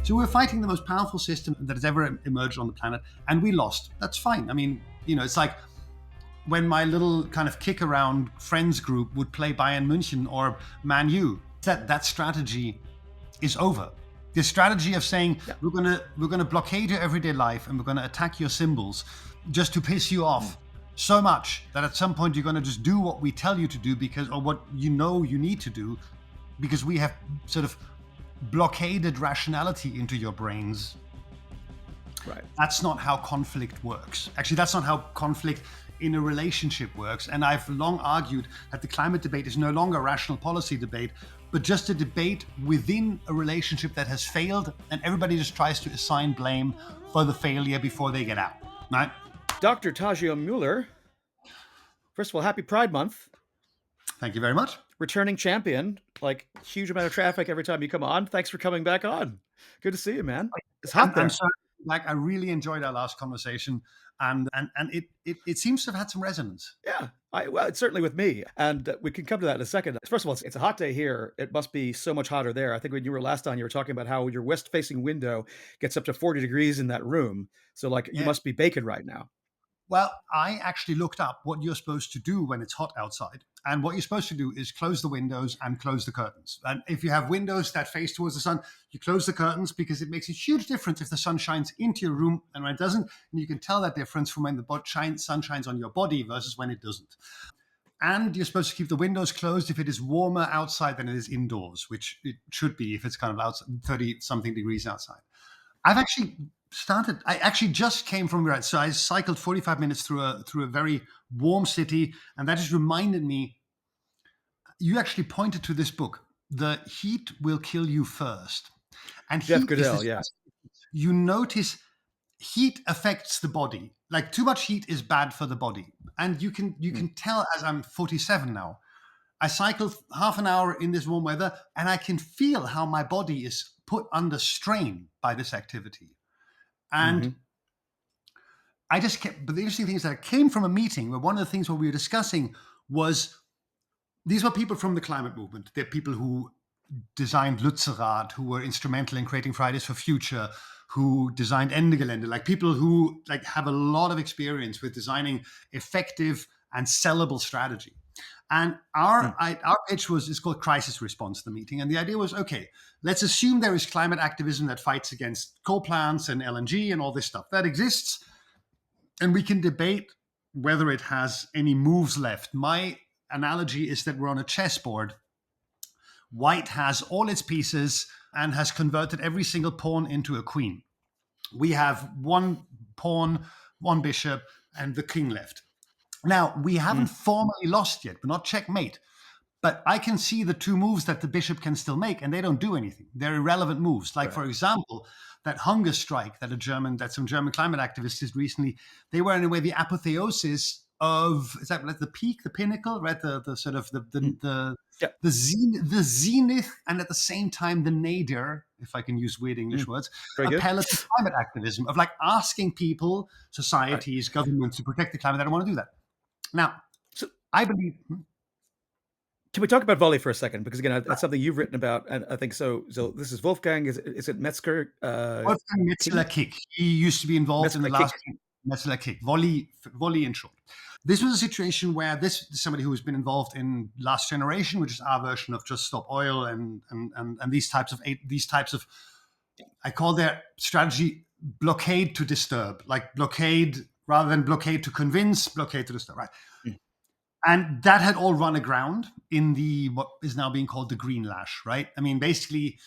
So we're fighting the most powerful system that has ever emerged on the planet, and we lost. That's fine. I mean, it's like when my little kind of kick around friends group would play Bayern München or Man U, that strategy is over. The strategy of saying we're gonna blockade your everyday life and we're gonna attack your symbols just to piss you off so much that at some point you're gonna just do what we tell you to do or what you need to do, because we have sort of blockaded rationality into your brains. Right. That's not how conflict works. Actually, that's not how conflict in a relationship works. And I've long argued that the climate debate is no longer a rational policy debate, but just a debate within a relationship that has failed, and everybody just tries to assign blame for the failure before they get out, right? Dr. Tadzio Müller, first of all, happy Pride Month. Thank you very much. Returning champion, like huge amount of traffic every time you come on. Thanks for coming back on. Good to see you, man. It's hot there. I'm sorry, I really enjoyed our last conversation, and it seems to have had some resonance. Yeah, well, it's certainly with me, and we can come to that in a second. First of all, it's a hot day here. It must be so much hotter there. I think when you were last on, you were talking about how your west-facing window gets up to 40 degrees in that room. So, you must be baking right now. Well, I actually looked up what you're supposed to do when it's hot outside. And what you're supposed to do is close the windows and close the curtains. And if you have windows that face towards the sun, you close the curtains, because it makes a huge difference if the sun shines into your room and when it doesn't. And you can tell that difference from when the sun shines on your body versus when it doesn't. And you're supposed to keep the windows closed if it is warmer outside than it is indoors, which it should be if it's kind of outside, 30-something degrees outside. I actually just came from Graz, so I cycled 45 minutes through a very warm city, and that just reminded me. You actually pointed to this book, "The Heat Will Kill You First," and Jeff Goodell, yeah. You notice heat affects the body. Like, too much heat is bad for the body, and you can tell. As I'm 47 now, I cycled half an hour in this warm weather, and I can feel how my body is put under strain by this activity. And I just kept, but the interesting thing is that I came from a meeting where one of the things what we were discussing was, these were people from the climate movement. They're people who designed Lützerath, who were instrumental in creating Fridays for Future, who designed Ende Gelände, like people who have a lot of experience with designing effective and sellable strategy. And our pitch is called Crisis Response, the meeting. And the idea was, okay, let's assume there is climate activism that fights against coal plants and LNG and all this stuff. That exists. And we can debate whether it has any moves left. My analogy is that we're on a chessboard. White has all its pieces and has converted every single pawn into a queen. We have one pawn, one bishop, and the king left. Now, we haven't formally lost yet. We're not checkmate. But I can see the two moves that the bishop can still make, and they don't do anything. They're irrelevant moves. Like, for example, that hunger strike that some German climate activists did recently, they were in a way the apotheosis of, is that like the peak, the pinnacle, right? The sort of the zenith, and at the same time the nadir, if I can use weird English words, appellate to climate activism, of like asking people, societies, governments to protect the climate. I don't want to do that. Now, so I believe. Can we talk about volley for a second? Because again, that's something you've written about, and I think so. So this is Wolfgang. Is it Metzger? Wolfgang Metzler-Kick. He used to be involved in the last Metzler-Kick. Volley in short. This was a situation where this is somebody who has been involved in Last Generation, which is our version of Just Stop Oil, and these types of I call their strategy blockade to disturb, like blockade rather than blockade to convince, blockade to disturb, right? And that had all run aground in what is now being called the Green Lash, right? I mean, basically,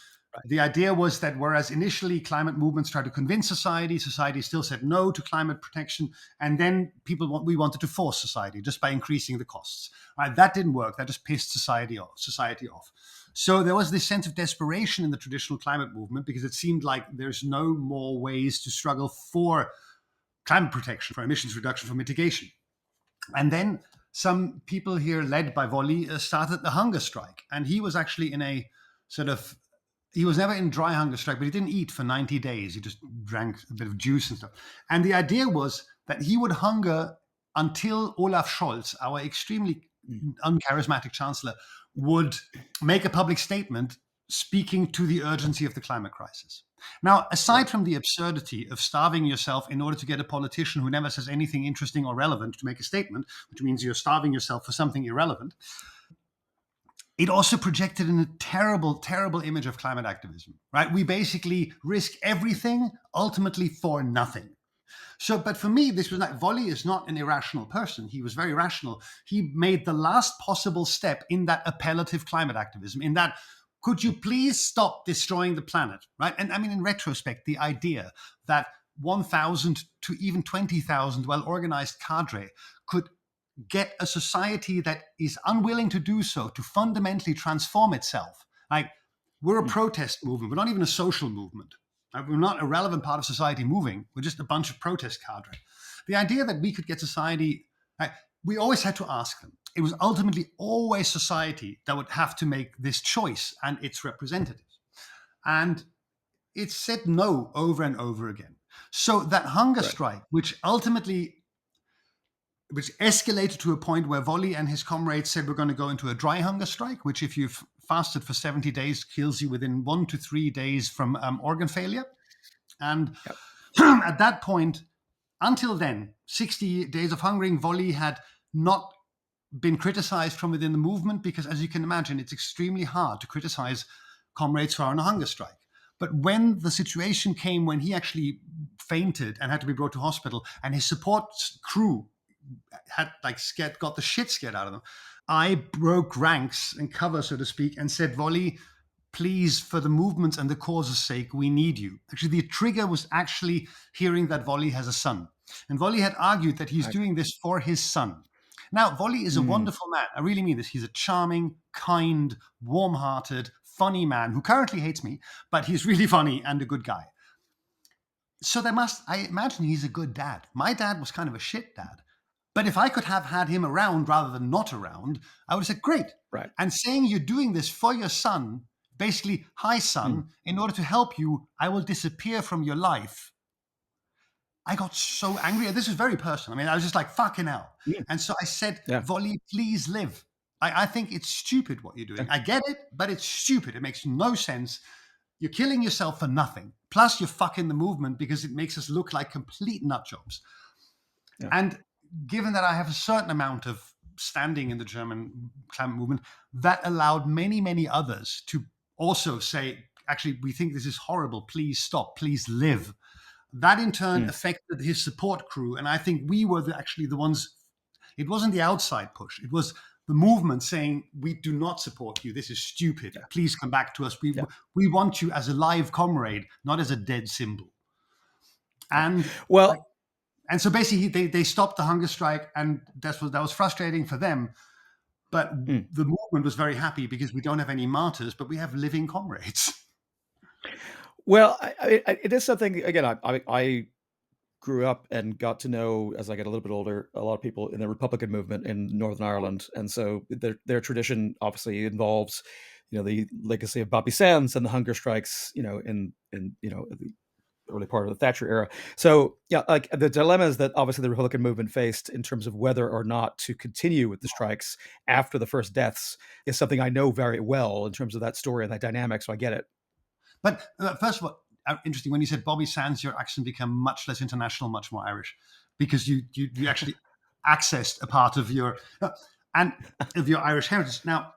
the idea was that whereas initially climate movements tried to convince society still said no to climate protection. And then we wanted to force society just by increasing the costs. Right? That didn't work. That just pissed society off. So there was this sense of desperation in the traditional climate movement, because it seemed like there's no more ways to struggle for climate protection, for emissions reduction, for mitigation. And then some people here, led by Volley, started the hunger strike. And he was actually in a sort of, he was never in dry hunger strike, but he didn't eat for 90 days. He just drank a bit of juice and stuff. And the idea was that he would hunger until Olaf Scholz, our extremely uncharismatic chancellor, would make a public statement speaking to the urgency of the climate crisis. Now, aside from the absurdity of starving yourself in order to get a politician who never says anything interesting or relevant to make a statement, which means you're starving yourself for something irrelevant, it also projected in a terrible, terrible image of climate activism, right? We basically risk everything ultimately for nothing. So, but for me, this was like, Volley is not an irrational person. He was very rational. He made the last possible step in that appellative climate activism, in that, could you please stop destroying the planet, right? And I mean, in retrospect, the idea that 1,000 to even 20,000 well-organized cadre could get a society that is unwilling to do so to fundamentally transform itself. Like, we're a protest movement. We're not even a social movement. We're not a relevant part of society moving. We're just a bunch of protest cadre. The idea that we could get society, we always had to ask them. It was ultimately always society that would have to make this choice and its representatives. And it said no over and over again. So that hunger strike, which escalated to a point where Volley and his comrades said, we're going to go into a dry hunger strike, which if you've fasted for 70 days kills you within 1 to 3 days from organ failure. And at that point, until then, 60 days of hungering, Volley had not been criticized from within the movement, because as you can imagine, it's extremely hard to criticize comrades who are on a hunger strike. But when the situation came when he actually fainted and had to be brought to hospital, and his support crew had got the shit scared out of them, I broke ranks and cover, so to speak, and said, Volley, please, for the movement's and the cause's sake, we need you. Actually, the trigger was actually hearing that Volley has a son. And Volley had argued that he's doing this for his son. Now, Volley is a wonderful man. I really mean this. He's a charming, kind, warm-hearted, funny man who currently hates me, but he's really funny and a good guy. So I imagine he's a good dad. My dad was kind of a shit dad. But if I could have had him around rather than not around, I would have said, great. Right. And saying you're doing this for your son, basically, hi, son, in order to help you, I will disappear from your life. I got so angry. This is very personal. I mean, I was just like, fucking hell. And so I said, Volley, please live. I think it's stupid what you're doing. I get it, but it's stupid. It makes no sense. You're killing yourself for nothing. Plus, you're fucking the movement because it makes us look like complete nutjobs. And given that I have a certain amount of standing in the German climate movement, that allowed many, many others to also say, actually, we think this is horrible. Please stop. Please live. That in turn affected his support crew. And I think we were actually the ones, it wasn't the outside push. It was the movement saying, we do not support you. This is stupid. Please come back to us. We want you as a live comrade, not as a dead symbol. And and so basically they stopped the hunger strike, and that was frustrating for them. But the movement was very happy because we don't have any martyrs, but we have living comrades. Well, it is something, again, I grew up and got to know, as I got a little bit older, a lot of people in the Republican movement in Northern Ireland. And so their tradition obviously involves, the legacy of Bobby Sands and the hunger strikes, in the early part of the Thatcher era. So like the dilemmas that obviously the Republican movement faced in terms of whether or not to continue with the strikes after the first deaths is something I know very well in terms of that story and that dynamic. So I get it. But first of all, interesting, when you said Bobby Sands, your accent became much less international, much more Irish, because you actually accessed a part of your Irish heritage. Now,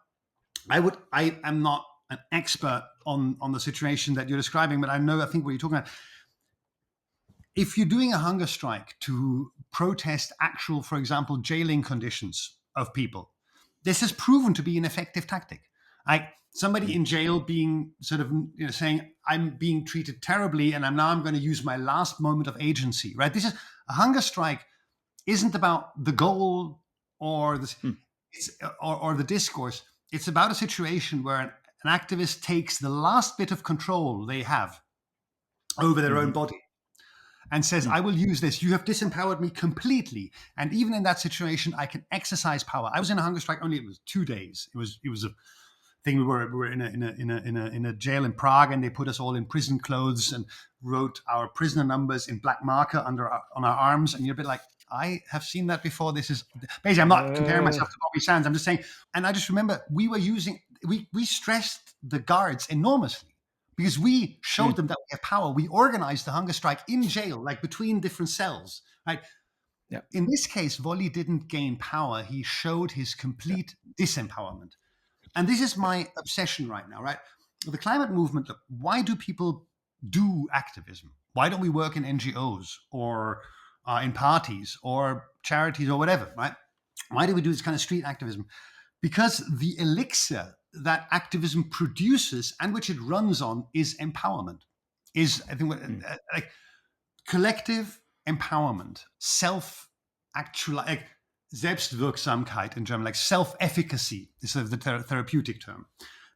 I am not an expert on the situation that you're describing, but I think what you're talking about. If you're doing a hunger strike to protest actual, for example, jailing conditions of people, this has proven to be an effective tactic. Like somebody in jail being sort of saying, I'm being treated terribly and I'm going to use my last moment of agency, right? This is a hunger strike isn't about the goal or or the discourse. It's about a situation where an activist takes the last bit of control they have over their own body and says, I will use this. You have disempowered me completely. And even in that situation, I can exercise power. I was in a hunger strike it was 2 days. It was a thing. We were in a jail in Prague, and they put us all in prison clothes and wrote our prisoner numbers in black marker on our arms. And you're a bit like, I have seen that before. This is basically, I'm not comparing myself to Bobby Sands. I'm just saying, and I just remember we were using, we stressed the guards enormously because we showed them that we have power. We organized the hunger strike in jail, like between different cells, right? Yeah. In this case, Volley didn't gain power. He showed his complete disempowerment. And this is my obsession right now, right? The climate movement, look, why do people do activism? Why don't we work in NGOs or in parties or charities or whatever, right? Why do we do this kind of street activism? Because the elixir that activism produces and which it runs on is empowerment, is, I think, like collective empowerment, self-actual, like Selbstwirksamkeit in German, like self-efficacy is sort of the therapeutic term.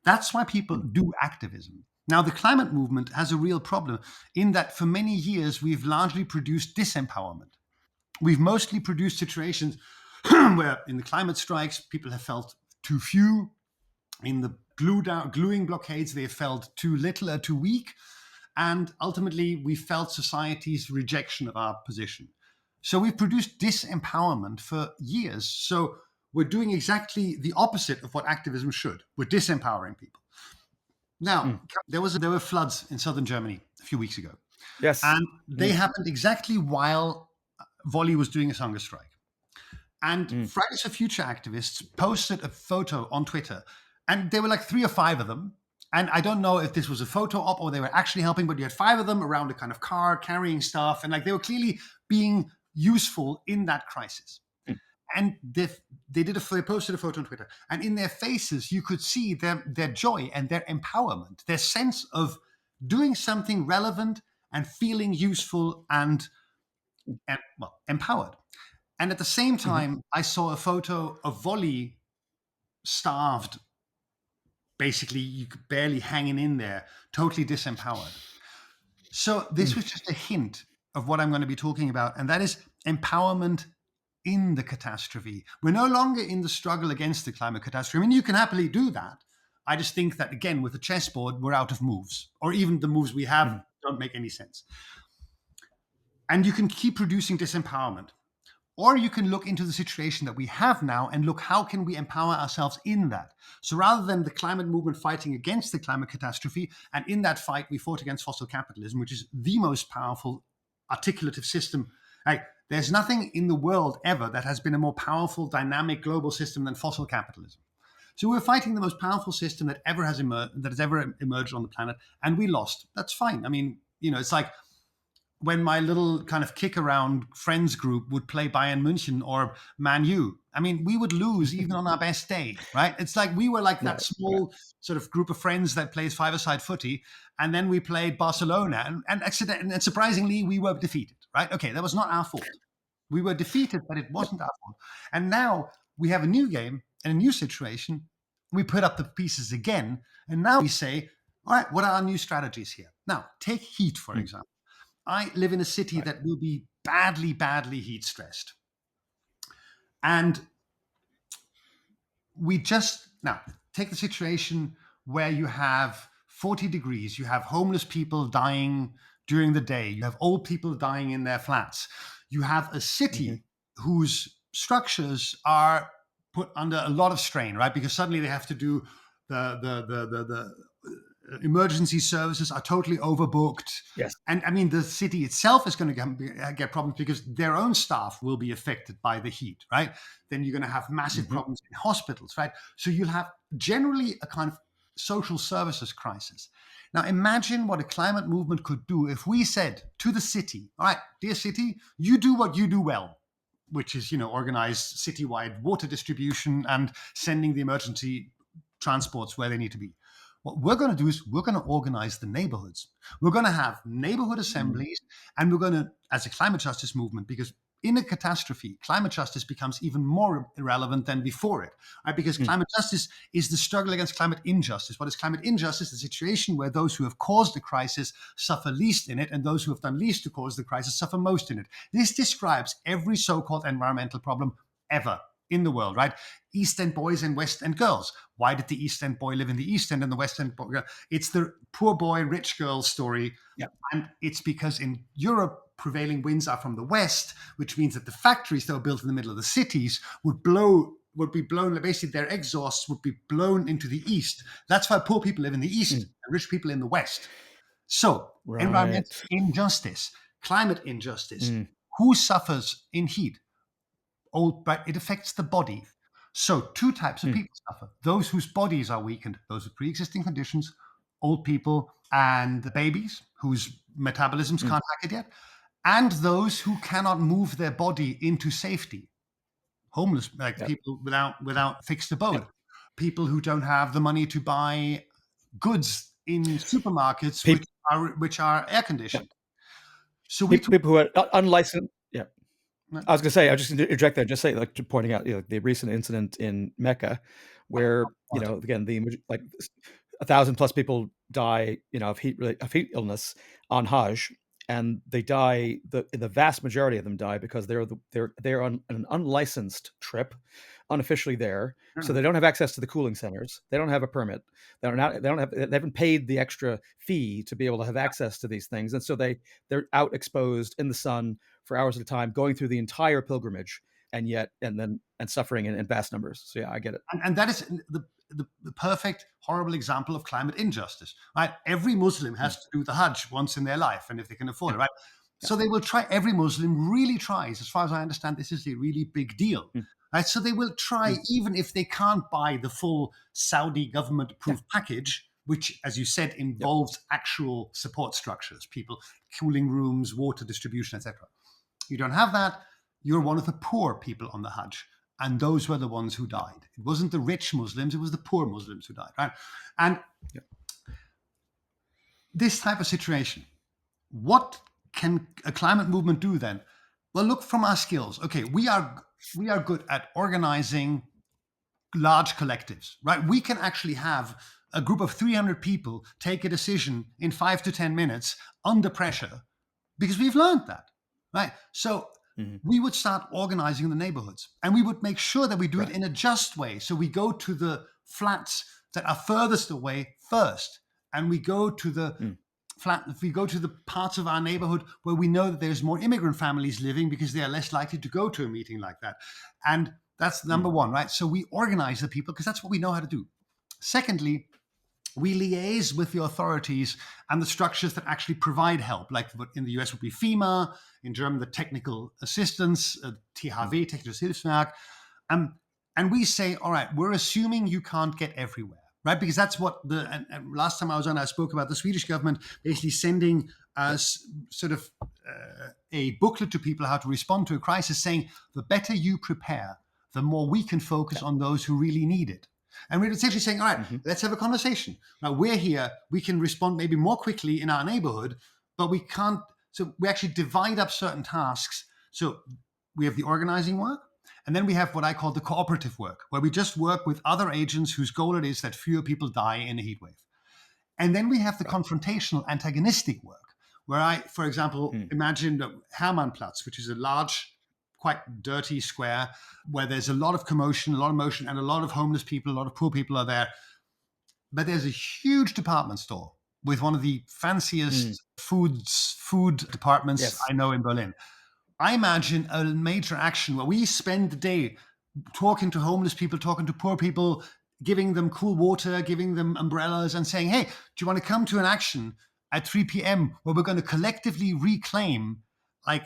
That's why people do activism. Now, the climate movement has a real problem in that for many years we've largely produced disempowerment. We've mostly produced situations where in the climate strikes, people have felt too few. In the gluing blockades, they felt too little or too weak. And ultimately, we felt society's rejection of our position. So we've produced disempowerment for years. So we're doing exactly the opposite of what activism should. We're disempowering people. Now, there were floods in southern Germany a few weeks ago. Yes. And they happened exactly while Volley was doing his hunger strike. And Fridays for Future activists posted a photo on Twitter, and there were like 3 or 5 of them. And I don't know if this was a photo op or they were actually helping, but you had 5 of them around a kind of car carrying stuff, and like they were clearly being useful in that crisis. And they posted a photo on Twitter, and in their faces you could see their joy and their empowerment, their sense of doing something relevant and feeling useful and well, empowered. And at the same time, I saw a photo of Volley starved, basically, you could barely hanging in there, totally disempowered. So this was just a hint of what I'm going to be talking about, and that is empowerment in the catastrophe. We're no longer in the struggle against the climate catastrophe. I mean, you can happily do that. I just think that, again, with the chessboard, we're out of moves, or even the moves we have don't make any sense. And you can keep producing disempowerment. Or you can look into the situation that we have now and look, how can we empower ourselves in that? So rather than the climate movement fighting against the climate catastrophe, and in that fight we fought against fossil capitalism, which is the most powerful articulative system. Like, there's nothing in the world ever that has been a more powerful, dynamic global system than fossil capitalism. So we're fighting the most powerful system that has ever emerged on the planet, and we lost. That's fine. I mean, it's like when my little kind of kick around friends group would play Bayern München or Man U. I mean, we would lose even on our best day, right? It's like we were like that small sort of group of friends that plays five-a-side footy, and then we played Barcelona, and surprisingly, we were defeated, right? Okay, that was not our fault. We were defeated, but it wasn't our fault. And now we have a new game and a new situation. We put up the pieces again, and now we say, all right, what are our new strategies here? Now, take heat, for example. I live in a city that will be badly, badly heat stressed. And now take the situation where you have 40 degrees, you have homeless people dying during the day, you have old people dying in their flats. You have a city whose structures are put under a lot of strain, right? Because suddenly they have to do the emergency services are totally overbooked. Yes. And I mean, the city itself is going to get problems because their own staff will be affected by the heat, right? Then you're going to have massive problems in hospitals, right? So you'll have generally a kind of social services crisis. Now, imagine what a climate movement could do if we said to the city, all right, dear city, you do what you do well, which is, organize citywide water distribution and sending the emergency transports where they need to be. What we're going to do is we're going to organize the neighborhoods. We're going to have neighborhood assemblies, and we're going to, as a climate justice movement, because in a catastrophe, climate justice becomes even more irrelevant than before it, right? Because climate justice is the struggle against climate injustice. What is climate injustice? The situation where those who have caused the crisis suffer least in it, and those who have done least to cause the crisis suffer most in it. This describes every so-called environmental problem ever in the world, right? East End boys and West End girls. Why did the East End boy live in the East End and the West End boy? It's the poor boy, rich girl story. Yep. And it's because in Europe, prevailing winds are from the west, which means that the factories that were built in the middle of the cities would blow would be blown, basically their exhausts would be blown into the east. That's why poor people live in the east and rich people in the west. So environmental Right. injustice, climate injustice, Mm. who suffers in heat? But it affects the body. So two types of people suffer: those whose bodies are weakened, those with pre-existing conditions, old people and the babies whose metabolisms can't hack it yet, and those who cannot move their body into safety. Homeless, like Yep. people without fixed abode, Yep. people who don't have the money to buy goods in supermarkets People, which are air conditioned. yep. So we People, talk. people who are unlicensed. Yeah. I was going to say, I was just going to interject there, just say, like, pointing out, the recent incident in Mecca, where, again, like 1,000+ people die, of heat illness on Hajj, and they die. The vast majority of them die because they're on an unlicensed trip, unofficially there, so they don't have access to the cooling centers. They don't have a permit. They haven't paid the extra fee to be able to have access to these things, and so they're out exposed in the sun for hours at a time, going through the entire pilgrimage, and suffering in vast numbers. So yeah, I get it. And that is the perfect, horrible example of climate injustice, right? Every Muslim has to do the Hajj once in their life, and if they can afford it, right? Yeah. So they will try, every Muslim really tries, as far as I understand, this is a really big deal, right? So they will try, even if they can't buy the full Saudi government-approved package, which, as you said, involves actual support structures, people, cooling rooms, water distribution, etc. You don't have that, you're one of the poor people on the Hajj. And those were the ones who died. It wasn't the rich Muslims, it was the poor Muslims who died, right? And this type of situation, what can a climate movement do then? Well, look, from our skills. Okay, we are good at organizing large collectives, right? We can actually have a group of 300 people take a decision in 5 to 10 minutes under pressure because we've learned that, right? So we would start organizing the neighborhoods, and we would make sure that we do it in a just way. So we go to the flats that are furthest away first, and we go to the if we go to the parts of our neighborhood where we know that there's more immigrant families living because they are less likely to go to a meeting like that. And that's number one, right? So we organize the people because that's what we know how to do. Secondly, we liaise with the authorities and the structures that actually provide help. Like what in the US would be FEMA, in German, the technical assistance, THW, Technisches Hilfswerk. And we say, all right, we're assuming you can't get everywhere, right? Because that's what and last time I was on, I spoke about the Swedish government basically sending us sort of a booklet to people how to respond to a crisis, saying the better you prepare, the more we can focus on those who really need it. And we're essentially saying, all right, let's have a conversation. Now we're here, we can respond maybe more quickly in our neighborhood, but we can't. So we actually divide up certain tasks. So we have the organizing work, and then we have what I call the cooperative work, where we just work with other agents whose goal it is that fewer people die in a heat wave. And then we have the confrontational, antagonistic work, where I, for example, imagine Hermannplatz, which is a large, quite dirty square where there's a lot of commotion, a lot of motion, and a lot of homeless people, a lot of poor people are there. But there's a huge department store with one of the fanciest food departments I know in Berlin. I imagine a major action where we spend the day talking to homeless people, talking to poor people, giving them cool water, giving them umbrellas, and saying, hey, do you want to come to an action at 3 p.m. where we're going to collectively reclaim, like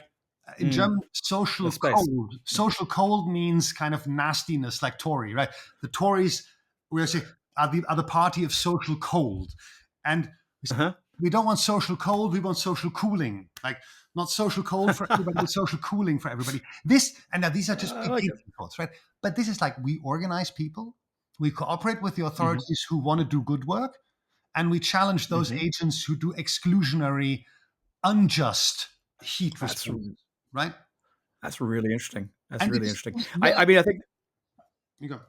in German, social space. cold. Social cold means kind of nastiness, like Tory, right? The Tories, we say, are the party of social cold. And we don't want social cold, we want social cooling. Like, not social cold for everybody, but social cooling for everybody. Now these are just big thoughts, right? But this is like, we organize people, we cooperate with the authorities who want to do good work, and we challenge those agents who do exclusionary, unjust heat responses, right? That's really interesting. That's And really it's interesting. really, I mean, I think. you go.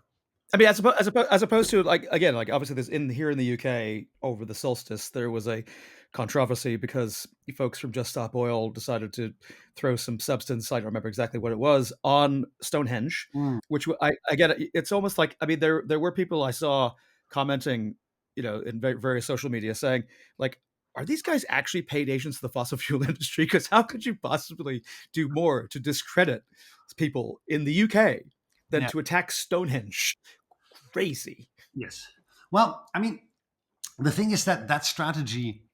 I mean, as opposed to, like, again, like, obviously there's here in the UK over the solstice there was a controversy because folks from Just Stop Oil decided to throw some substance, I don't remember exactly what it was, on Stonehenge, which I get it. It's almost like, I mean, there were people I saw commenting, in various social media saying, like, are these guys actually paid agents of the fossil fuel industry? Because how could you possibly do more to discredit people in the UK than Yeah. to attack Stonehenge. Crazy. Yes. Well, I mean, the thing is that that strategy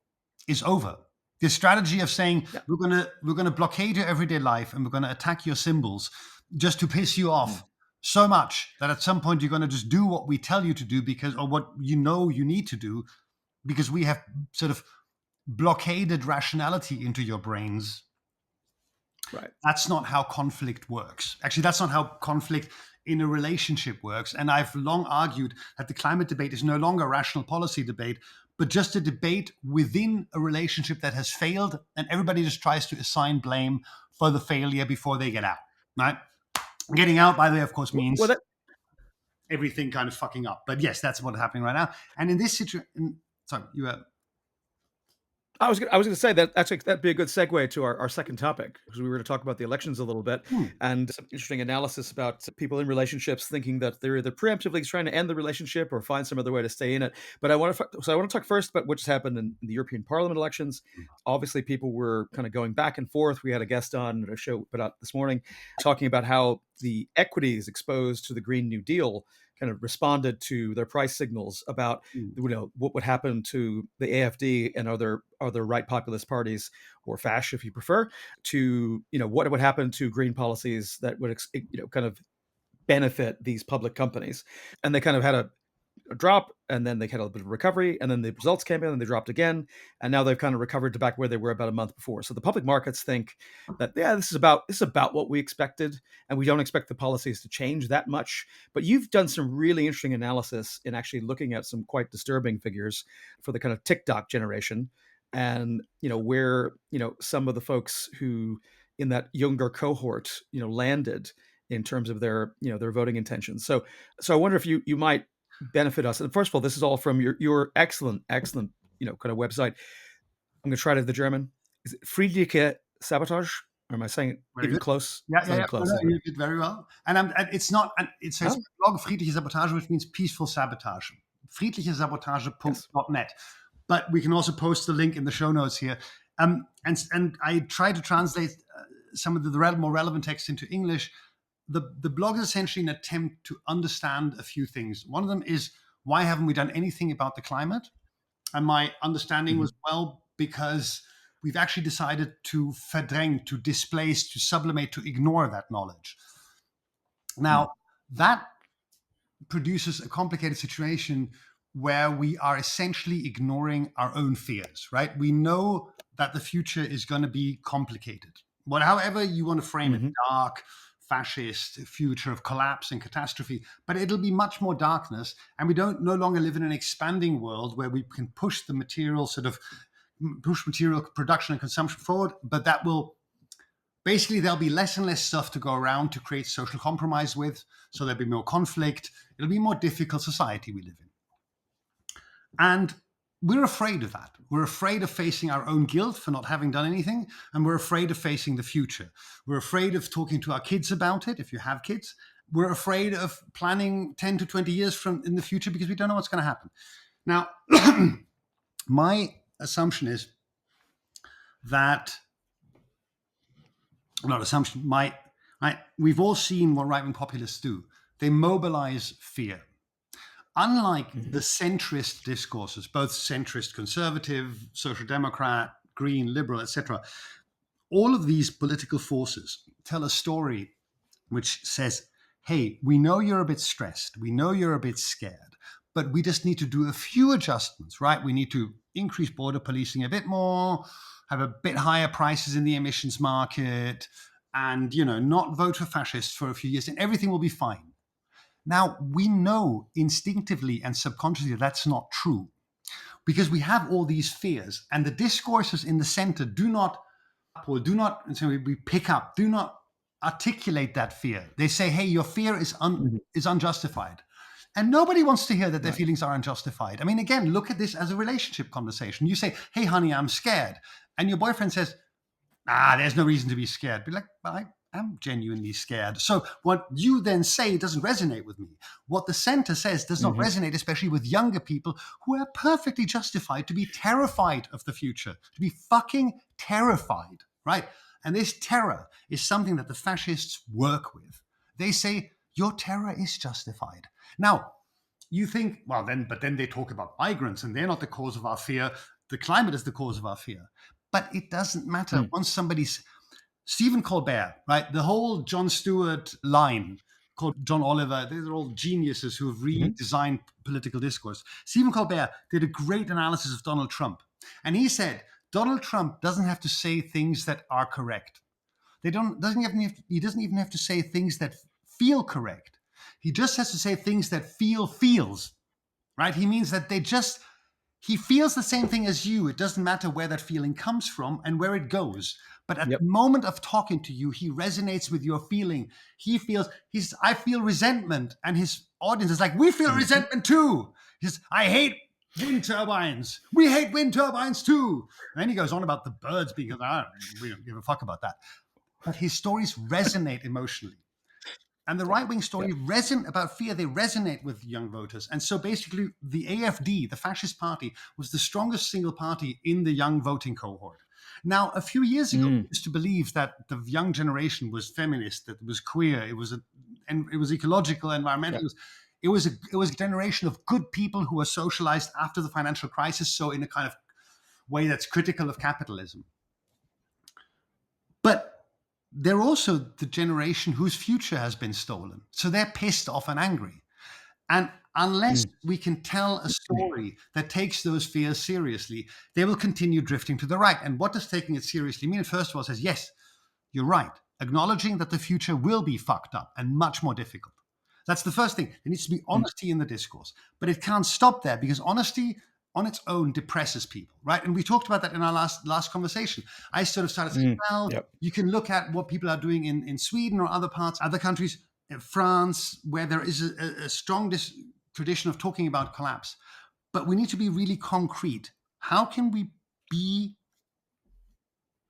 is over. The strategy of saying Yeah. we're gonna blockade your everyday life and we're gonna attack your symbols just to piss you Mm. off so much that at some point you're gonna just do what we tell you to do because or what you know you need to do because we have sort of blockaded rationality into your brains. Right. That's not how conflict works. Actually, that's not how conflict in a relationship works. And I've long argued that the climate debate is no longer a rational policy debate, but just a debate within a relationship that has failed, and everybody just tries to assign blame for the failure before they get out. Right? Getting out, by the way, of course, Well, means that, everything kind of fucking up. But yes, that's what's happening right now. And in this situation, sorry, you were. I was going to say that actually that'd be a good segue to our second topic because we were to talk about the elections a little bit Hmm. and some interesting analysis about people in relationships thinking that they're either preemptively trying to end the relationship or find some other way to stay in it. But I want to talk first about what just happened in the European Parliament elections. Obviously, people were kind of going back and forth. We had a guest on a show put out this morning talking about how the equities exposed to the Green New Deal kind of responded to their price signals about what would happen to the AFD and other right populist parties or fash if you prefer to what would happen to green policies that would kind of benefit these public companies, and they kind of had a drop, and then they had a bit of recovery, and then the results came in and they dropped again, and now they've kind of recovered to back where they were about a month before. So the public markets think that this is about what we expected, and we don't expect the policies to change that much. But you've done some really interesting analysis in actually looking at some quite disturbing figures for the kind of TikTok generation, and where some of the folks who in that younger cohort landed in terms of their their voting intentions. So I wonder if you might benefit us. And first of all, this is all from your excellent kind of website. I'm going to try to the German. Is it Friedliche Sabotage? Or am I saying it Very even good. close? Yeah, yeah, Sounding yeah. No, close, no, isn't it? you did very well. And it's not, and it says Oh, blog friedliche Sabotage, which means peaceful sabotage. yes. Friedlichesabotage.net. But we can also post the link in the show notes here. And I try to translate some of the more relevant text into English. The blog is essentially an attempt to understand a few things. One of them is why haven't we done anything about the climate? And my understanding Mhm. was, well, because we've actually decided to verdrängen, to displace, to sublimate, to ignore that knowledge. Mm. Now, that produces a complicated situation where we are essentially ignoring our own fears, right? We know that the future is going to be complicated. But however you want to frame it, Mhm. dark, fascist, future of collapse and catastrophe, but it'll be much more darkness. And we don't no longer live in an expanding world where we can push the material push material production and consumption forward, but that will basically there'll be less and less stuff to go around to create social compromise with. So there'll be more conflict. It'll be a more difficult society we live in. And we're afraid of that. We're afraid of facing our own guilt for not having done anything. And we're afraid of facing the future. We're afraid of talking to our kids about it, if you have kids. We're afraid of planning 10 to 20 years from in the future because we don't know what's going to happen. Now, my assumption is that, not assumption, we've all seen what right-wing populists do. They mobilize fear. Unlike the Mhm. centrist discourses, both centrist conservative, social democrat, green, liberal, etc., all of these political forces tell a story which says, hey, we know you're a bit stressed, we know you're a bit scared, but we just need to do a few adjustments, right? We need to increase border policing a bit more, have a bit higher prices in the emissions market, and not vote for fascists for a few years, and everything will be fine. Now, we know instinctively and subconsciously that's not true because we have all these fears, and the discourses in the center do not, and so we pick up, do not articulate that fear. They say, hey, your fear Mhm. is unjustified. And nobody wants to hear that their Right. feelings are unjustified. I mean, again, look at this as a relationship conversation. You say, hey, honey, I'm scared. And your boyfriend says, there's no reason to be scared. Be like, but I am genuinely scared. So what you then say doesn't resonate with me. What the center says does not Mhm. resonate, especially with younger people who are perfectly justified to be terrified of the future, to be fucking terrified, right? And this terror is something that the fascists work with. They say, your terror is justified. Now, you think, well, but then they talk about migrants and they're not the cause of our fear. The climate is the cause of our fear. But it doesn't matter. Mm. Once somebody's Stephen Colbert, right? The whole Jon Stewart line called John Oliver, these are all geniuses who have Mhm. redesigned political discourse. Stephen Colbert did a great analysis of Donald Trump. And he said, Donald Trump doesn't have to say things that are correct. He doesn't even have to say things that feel correct. He just has to say things that feels, right? He means that he feels the same thing as you. It doesn't matter where that feeling comes from and where it goes. But at the Yep. moment of talking to you, he resonates with your feeling. I feel resentment. And his audience is like, we feel Mhm. resentment too. He says, I hate wind turbines. We hate wind turbines too. And then he goes on about the birds being, we don't give a fuck about that. But his stories resonate emotionally. And the right-wing Yep. story about fear, they resonate with young voters. And so basically the AFD, the fascist party, was the strongest single party in the young voting cohort. Now, a few years ago, we Mm. used to believe that the young generation was feminist, that it was queer, and it was ecological, environmental. Yep. It was a generation of good people who were socialized after the financial crisis, so in a kind of way that's critical of capitalism. But they're also the generation whose future has been stolen. So they're pissed off and angry. And unless Mm. we can tell a story that takes those fears seriously, they will continue drifting to the right. And what does taking it seriously mean? First of all, it says, yes, you're right. Acknowledging that the future will be fucked up and much more difficult. That's the first thing. There needs to be Mm. honesty in the discourse. But it can't stop there because honesty on its own depresses people, right? And we talked about that in our last conversation. I sort of started saying, Mm. well, Yep. you can look at what people are doing in Sweden or other countries, in France, where there is a strong tradition of talking about collapse. But we need to be really concrete. How can we be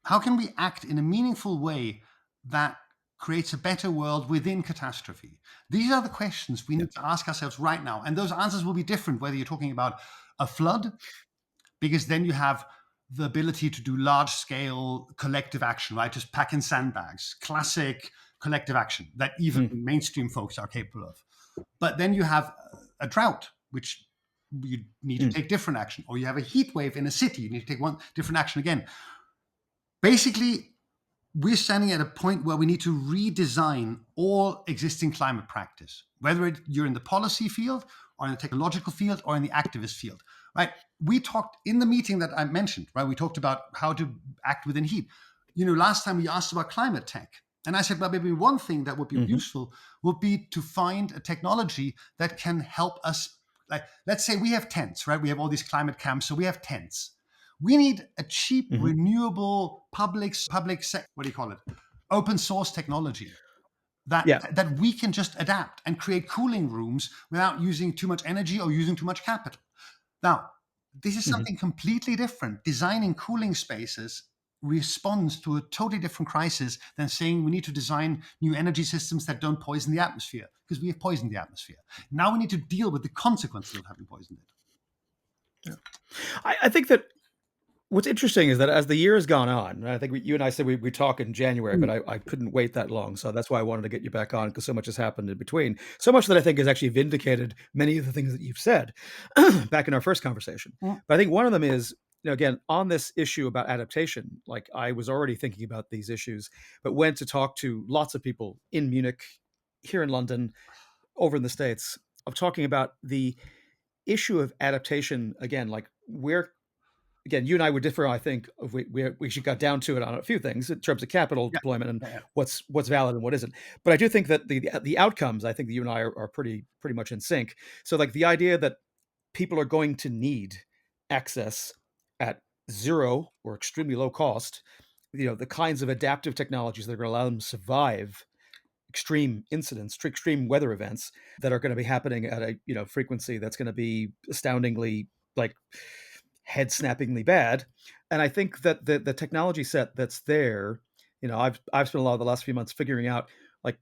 how can we act in a meaningful way that creates a better world within catastrophe? These are the questions we Yep. need to ask ourselves right now. And those answers will be different whether you're talking about a flood, because then you have the ability to do large scale collective action, right? Just pack in sandbags, classic collective action that even Mm. mainstream folks are capable of. But then you have a drought, which you need to Mm. take different action, or you have a heat wave in a city, you need to take one different action again. Basically, we're standing at a point where we need to redesign all existing climate practice, whether you're in the policy field or in the technological field or in the activist field, right? We talked in the meeting that I mentioned, right? We talked about how to act within heat. Last time we asked about climate tech. And I said, well, maybe one thing that would be Mhm. useful would be to find a technology that can help us. Like, let's say we have tents, right? We have all these climate camps, so we have tents. We need a cheap, Mhm. renewable, what do you call it? Open source technology that Yeah. that we can just adapt and create cooling rooms without using too much energy or using too much capital. Now, this is Mhm. something completely different. Designing cooling spaces responds to a totally different crisis than saying we need to design new energy systems that don't poison the atmosphere, because we have poisoned the atmosphere. Now we need to deal with the consequences of having poisoned it. Yeah. I think that what's interesting is that as the year has gone on, and I think you and I said we talk in January, but I couldn't wait that long. So that's why I wanted to get you back on because so much has happened in between. So much that I think has actually vindicated many of the things that you've said back in our first conversation. Mm. But I think one of them is, again, on this issue about adaptation, like I was already thinking about these issues, but went to talk to lots of people in Munich, here in London, over in the States, of talking about the issue of adaptation again, like where again, you and I would differ, I think, if we should got down to it on a few things in terms of capital Yeah. deployment and Yeah. what's valid and what isn't. But I do think that the outcomes, I think that you and I are pretty much in sync. So like the idea that people are going to need access at zero or extremely low cost, the kinds of adaptive technologies that are going to allow them to survive extreme incidents, extreme weather events that are going to be happening at a frequency that's going to be astoundingly like head-snappingly bad. And I think that the technology set that's there, I've spent a lot of the last few months figuring out like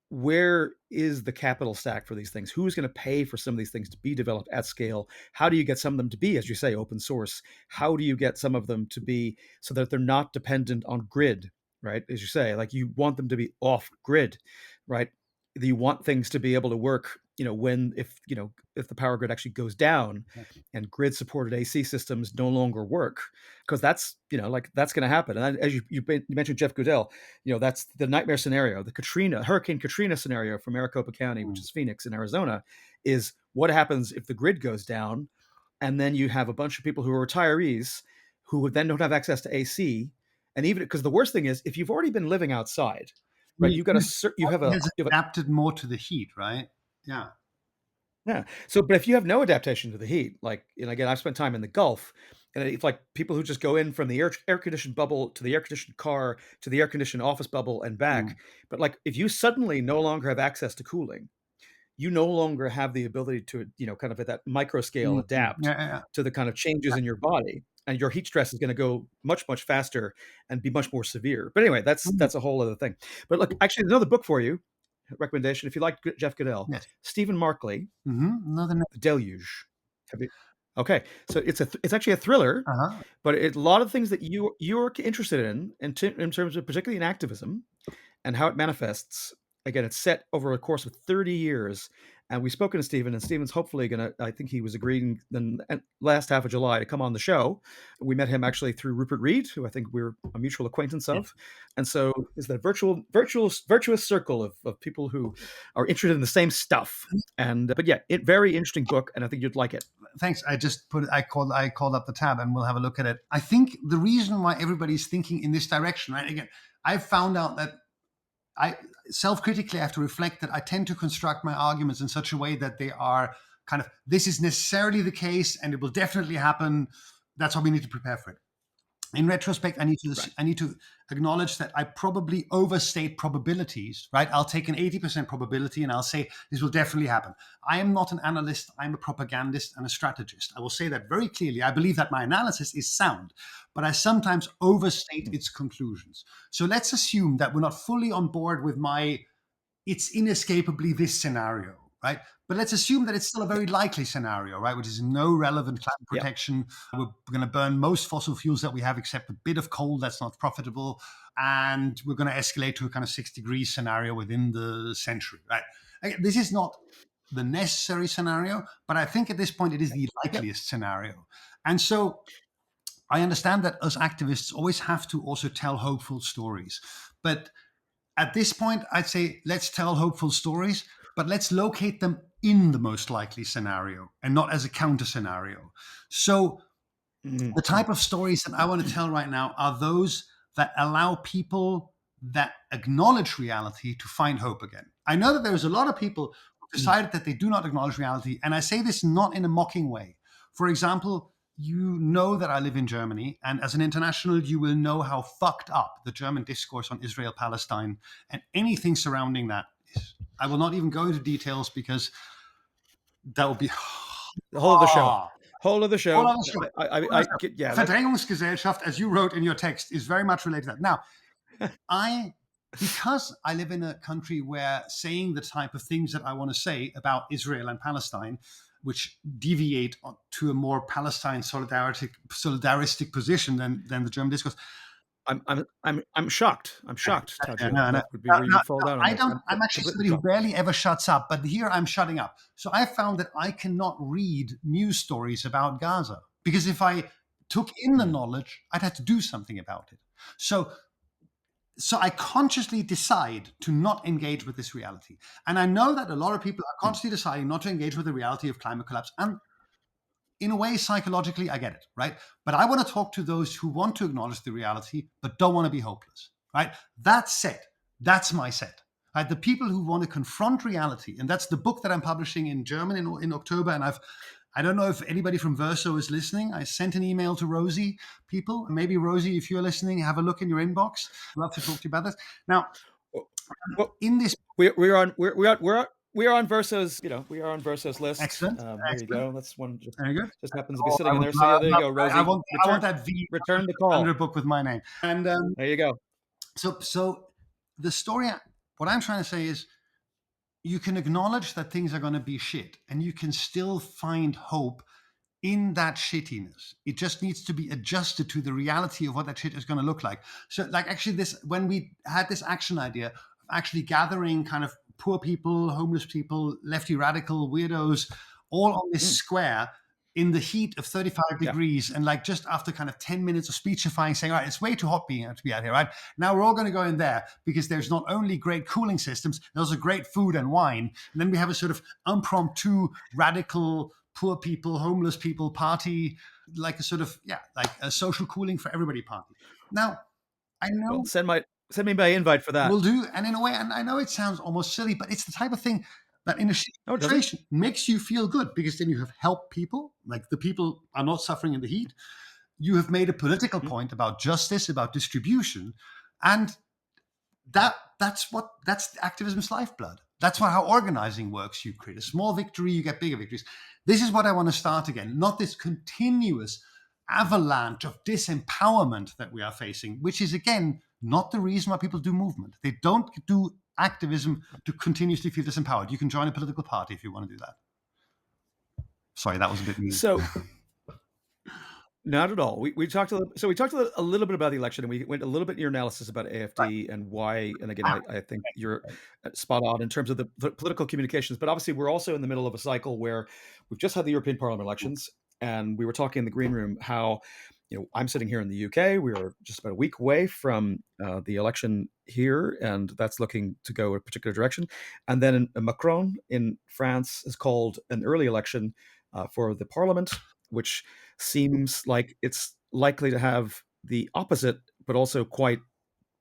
where is the capital stack for these things? Who's going to pay for some of these things to be developed at scale? How do you get some of them to be, as you say, open source? How do you get some of them to be so that they're not dependent on grid, right? As you say, like you want them to be off grid, right? you want things to be able to work, when if the power grid actually goes down and grid supported AC systems no longer work, because that's going to happen. And as you mentioned Jeff Goodell, that's the nightmare scenario. The Hurricane Katrina scenario for Maricopa County, which is Phoenix in Arizona, is what happens if the grid goes down, and then you have a bunch of people who are retirees who then don't have access to AC. And even because the worst thing is, if you've already been living outside, right, It has adapted more to the heat, right? Yeah. yeah. So, but if you have no adaptation to the heat, like, again, I've spent time in the Gulf, and it's like people who just go in from the air conditioned bubble to the air conditioned car to the air conditioned office bubble and back. But like, if you suddenly no longer have access to cooling, you no longer have the ability to, kind of at that micro scale adapt Yeah, yeah. to the kind of changes in your body. And your heat stress is going to go much, much faster and be much more severe. But anyway, that's a whole other thing. But look, actually, another book for you, recommendation, if you like Jeff Goodell, Yes. Stephen Markley, Another. The Deluge. Have you? Okay, so it's actually a thriller, but a lot of things that you're interested in terms of particularly in activism and how it manifests. Again, it's set over a course of 30 years. And we've spoken to Stephen, and Stephen's hopefully I think he was agreeing the last half of July to come on the show. We met him actually through Rupert Reed, who I think we're a mutual acquaintance of. And so is that virtuous circle of people who are interested in the same stuff. But yeah, very interesting book, and I think you'd like it. Thanks. I called up the tab, and we'll have a look at it. I think the reason why everybody's thinking in this direction, right? Again, I've found out that I self-critically have to reflect that I tend to construct my arguments in such a way that they are kind of, this is necessarily the case and it will definitely happen. That's why we need to prepare for it. In retrospect, I need to acknowledge that I probably overstate probabilities, right? I'll take an 80% probability and I'll say this will definitely happen. I am not an analyst. I'm a propagandist and a strategist. I will say that very clearly. I believe that my analysis is sound, but I sometimes overstate its conclusions. So let's assume that we're not fully on board with it's inescapably this scenario, right? But let's assume that it's still a very likely scenario, right? Which is no relevant climate protection. We're going to burn most fossil fuels that we have, except a bit of coal that's not profitable. And we're going to escalate to a kind of 6-degree scenario within the century, right? This is not the necessary scenario, but I think at this point it is the likeliest scenario. And so I understand that us activists always have to also tell hopeful stories. But at this point, I'd say let's tell hopeful stories, but let's locate them in the most likely scenario and not as a counter scenario. So the type of stories that I want to tell right now are those that allow people that acknowledge reality to find hope again. I know that there's a lot of people who decided that they do not acknowledge reality, and I say this not in a mocking way. For example, you know that I live in Germany, and as an international, you will know how fucked up the German discourse on Israel-Palestine and anything surrounding that is. I will not even go into details because that would be the whole of the show. Whole of the show. Verdrängungsgesellschaft, as you wrote in your text, is very much related to that. Now, because I live in a country where saying the type of things that I want to say about Israel and Palestine, which deviate to a more Palestine solidaristic position than the German discourse. I'm shocked. I'm shocked, Tadzio. That would be where you fall down on I'm actually somebody who barely ever shuts up, but here I'm shutting up. So I found that I cannot read news stories about Gaza because if I took in the knowledge, I'd have to do something about it. So I consciously decide to not engage with this reality. And I know that a lot of people are consciously deciding not to engage with the reality of climate collapse. And in a way, psychologically, I get it, right? But I want to talk to those who want to acknowledge the reality, but don't want to be hopeless, right? That set, that's my set. Right? The people who want to confront reality, and that's the book that I'm publishing in German in October. And I don't know if anybody from Verso is listening. I sent an email to Rosie, people. Maybe Rosie, if you're listening, have a look in your inbox. I'd love to talk to you about this. Now, in this, we're on Verso's, we are on Verso's list. Excellent. There you go. That's one just happens to be Oh, sitting in there. So there you go, Rosie. I want that V. Return the call. Under book with my name. And there you go. So the story, what I'm trying to say is, you can acknowledge that things are going to be shit, and you can still find hope in that shittiness. It just needs to be adjusted to the reality of what that shit is going to look like. So, like, actually, when we had this action idea of actually gathering kind of poor people, homeless people, lefty radical weirdos, all on this Mm. square in the heat of 35 Yeah. degrees, and like just after kind of 10 minutes of speechifying, saying, all right, it's way too hot to be out here, right? Now we're all going to go in there because there's not only great cooling systems, there's a great food and wine. And then we have a sort of impromptu, radical, poor people, homeless people party, like a sort of, yeah, like a social cooling for everybody party. Now, I Well, know send me my invite for that. will do, and in a way, and I know it sounds almost silly, but it's the type of thing that in a Oh, does it? situation makes you feel good because then you have helped people, like the people are not suffering in the heat. You have made a political Mm. point about justice, about distribution, and that's activism's lifeblood. That's how organizing works. You create a small victory, you get bigger victories. This is what I want to start again, not this continuous avalanche of disempowerment that we are facing, which is again not the reason why people do movement. They don't do activism to continuously feel disempowered. You can join a political party if you want to do that. Sorry, that was a bit mean. So not at all. We talked we talked a little bit about the election, and we went a little bit in your analysis about Right. AFD and why. And again, I think you're spot on in terms of the political communications. But obviously, we're also in the middle of a cycle where we've just had the European Parliament elections, and we were talking in the green room how, I'm sitting here in the UK. We are just about a week away from the election here, and that's looking to go a particular direction. And then Macron in France has called an early election for the Parliament, which seems like it's likely to have the opposite, but also quite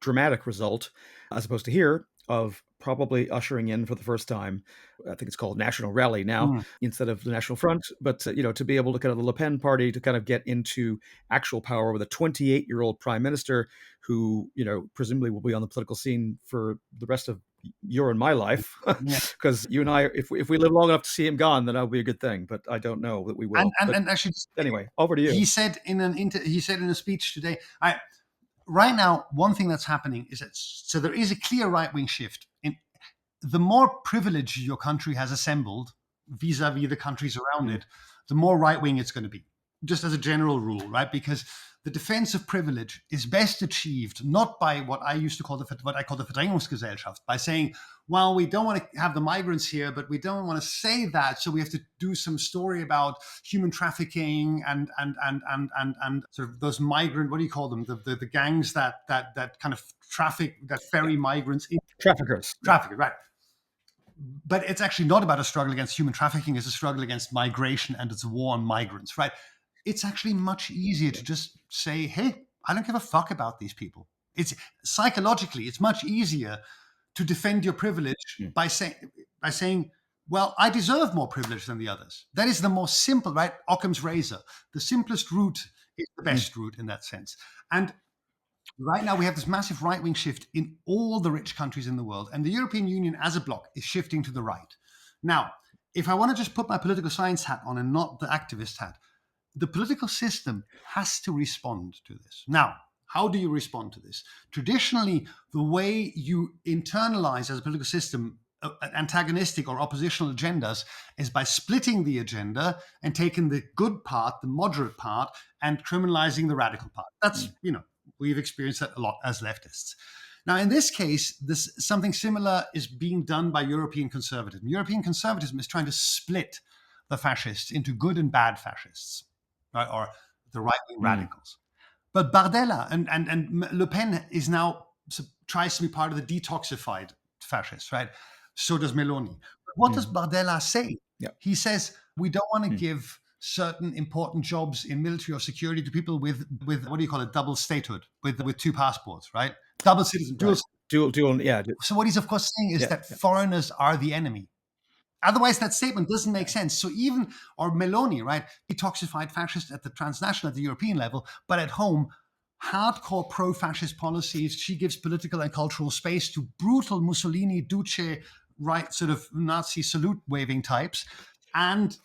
dramatic result, as opposed to here, of probably ushering in for the first time, I think it's called National Rally now Mm. instead of the National Front, but to be able to kind of the Le Pen party to kind of get into actual power with a 28-year-old prime minister who, presumably will be on the political scene for the rest of your and my life, Yeah. because you and I, if we live long enough to see him gone, then that'll be a good thing. But I don't know that we And will. and, But and actually, anyway, over to you. he said he said in a speech today, right now, one thing that's happening is that so there is a clear right wing shift. In the more privilege your country has assembled vis-a-vis the countries around Mm, it, the more right wing it's going to be. Just as a general rule, right? Because the defense of privilege is best achieved not by what I used to call what I call the Verdrängungsgesellschaft, by saying, well, we don't want to have the migrants here, but we don't want to say that, so we have to do some story about human trafficking and sort of those migrant, what do you call them, the gangs that kind of traffic, that yeah. ferry migrants in Traffickers. Yeah. traffic, right? But it's actually not about a struggle against human trafficking. It's a struggle against migration, and it's a war on migrants, right? It's actually much easier to just say, hey, I don't give a fuck about these people. It's psychologically, it's much easier to defend your privilege Mm, by saying, well, I deserve more privilege than the others. That is the more simple, right? Occam's razor. The simplest route is the mm, best route in that sense. And right now, we have this massive right wing shift in all the rich countries in the world, and the European Union as a bloc is shifting to the right. Now, if I want to just put my political science hat on and not the activist hat, the political system has to respond to this. Now, how do you respond to this? Traditionally, the way you internalize as a political system antagonistic or oppositional agendas is by splitting the agenda and taking the good part, the moderate part, and criminalizing the radical part. That's, mm, we've experienced that a lot as leftists. Now, in this case, something similar is being done by European conservatism. European conservatism is trying to split the fascists into good and bad fascists, right? Or the right wing mm, radicals. But Bardella and Le Pen is now tries to be part of the detoxified fascists, right? So does Meloni. But what does mm. Bardella say? Yeah. He says we don't want to Mm, give certain important jobs in military or security to people with what do you call it, double statehood, with two passports, right? Double citizen, dual. right. Dual. Yeah. So what he's of course saying is Yeah. that Yeah. foreigners are the enemy. Otherwise, that statement doesn't make Yeah. sense. So even, or Meloni, right, detoxified fascist at the transnational, at the European level, but at home, hardcore pro-fascist policies. She gives political and cultural space to brutal Mussolini, Duce, right, sort of Nazi salute waving types, and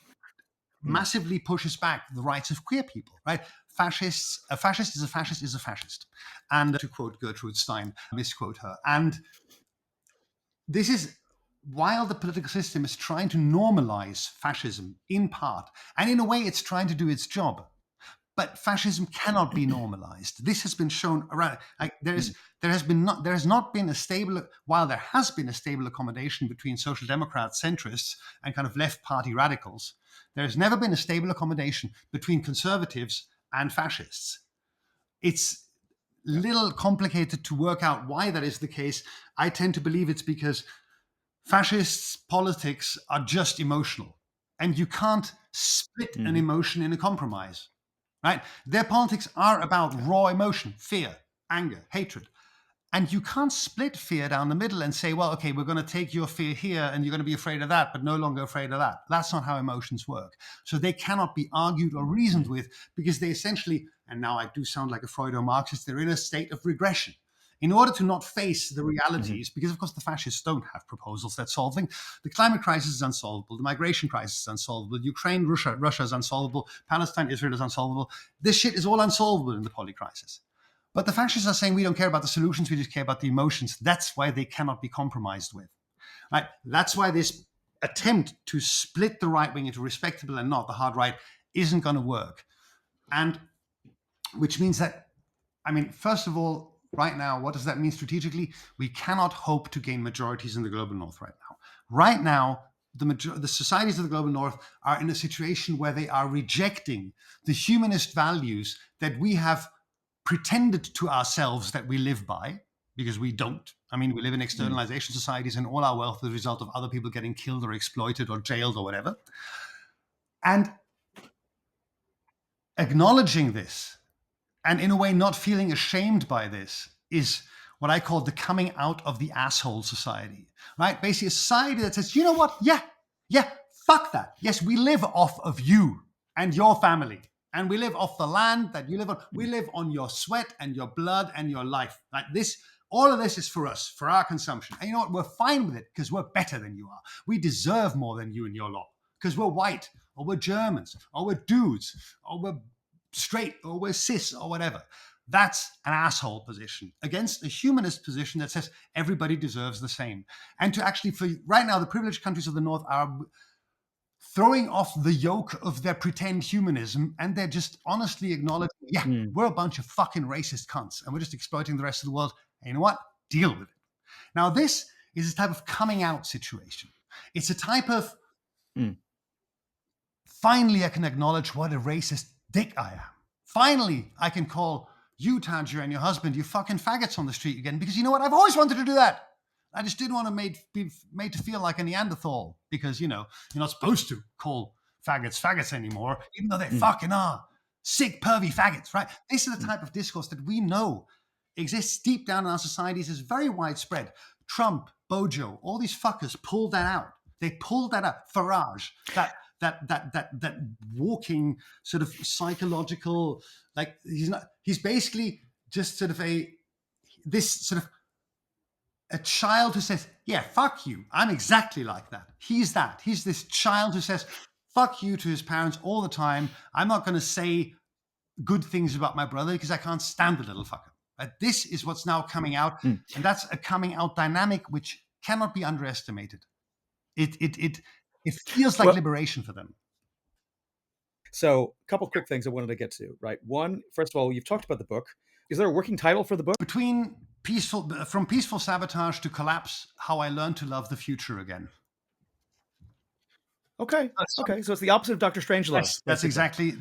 Mm, massively pushes back the rights of queer people, right? Fascists, a fascist is a fascist is a fascist. And to quote Gertrude Stein, misquote her. And this is while the political system is trying to normalize fascism in part, and in a way it's trying to do its job. but fascism cannot be normalized. This has been shown around. Like there Mm. has not been a stable, while there has been a stable accommodation between social democrats, centrists, and kind of left party radicals. There has never been a stable accommodation between conservatives and fascists. It's little complicated to work out why that is the case. I tend to believe it's because fascists' politics are just emotional, and you can't split an Mhm. emotion in a compromise. Right? Their politics are about Yeah. raw emotion, fear, anger, hatred. And you can't split fear down the middle and say, well, okay, we're going to take your fear here and you're going to be afraid of that, but no longer afraid of that. That's not how emotions work. So they cannot be argued or reasoned Mm. with because they essentially, and now I do sound like a Freudo-Marxist, they're in a state of regression. In order to not face the Mhm. realities, because of course the fascists don't have proposals that solve things. The climate crisis is unsolvable. The migration crisis is unsolvable. Ukraine, Russia is unsolvable. Palestine, Israel is unsolvable. This shit is all unsolvable in the polycrisis. But the fascists are saying we don't care about the solutions, we just care about the emotions. That's why they cannot be compromised with. Right? That's why this attempt to split the right wing into respectable and not the hard right isn't going to work. And which means that, I mean, first of all, right now, what does that mean strategically? We cannot hope to gain majorities in the global north right now. Right now, the societies of the global north are in a situation where they are rejecting the humanist values that we have pretended to ourselves that we live by, because we don't. I mean, we live in Mm. externalization societies, and all our wealth is a result of other people getting killed or exploited or jailed or whatever. And acknowledging this, and in a way not feeling ashamed by this, is what I call the coming out of the asshole society, right? Basically, a society that says, you know what? Yeah, fuck that. Yes, we live off of you and your family, and we live off the land that you live on. We Mm. live on your sweat and your blood and your life. Like this, all of this is for us, for our consumption. And you know what? We're fine with it because we're better than you are. We deserve more than you and your lot because we're white, or we're Germans, or we're dudes, or we're straight, or we're cis, or whatever. That's an asshole position against a humanist position that says everybody deserves the same. And to actually, for right now, the privileged countries of the North are throwing off the yoke of their pretend humanism, and they're just honestly acknowledging, yeah, Mm. we're a bunch of fucking racist cunts, and we're just exploiting the rest of the world. And you know what? Deal with it. Now, this is a type of coming out situation. It's a type of Mm. finally I can acknowledge what a racist dick I am. Finally, I can call you, Tadzio, and your husband, you fucking faggots on the street again, because you know what? I've always wanted to do that. I just didn't want to be made to feel like a Neanderthal because, you know, you're not supposed to call faggots faggots anymore, even though they Mm. fucking are. Sick, pervy faggots, right? This is the Mm. type of discourse that we know exists deep down in our societies, is very widespread. Trump, Bojo, all these fuckers pulled that out. They pulled that out. Farage, that walking sort of psychological, like he's basically just sort of this sort of a child who says, yeah, fuck you, I'm exactly like that. He's this child who says fuck you to his parents all the time. I'm not going to say good things about my brother because I can't stand the little fucker. This is what's now coming out, Mm. and that's a coming out dynamic which cannot be underestimated. It feels like Well, liberation for them. so a couple quick things I wanted to get to, right? One, first of all, you've talked about the book. Is there a working title for the book? Between from peaceful sabotage to collapse, how I learned to love the future again. Okay. Okay. So it's the opposite of Dr. Strangelove, Yes, that's basically.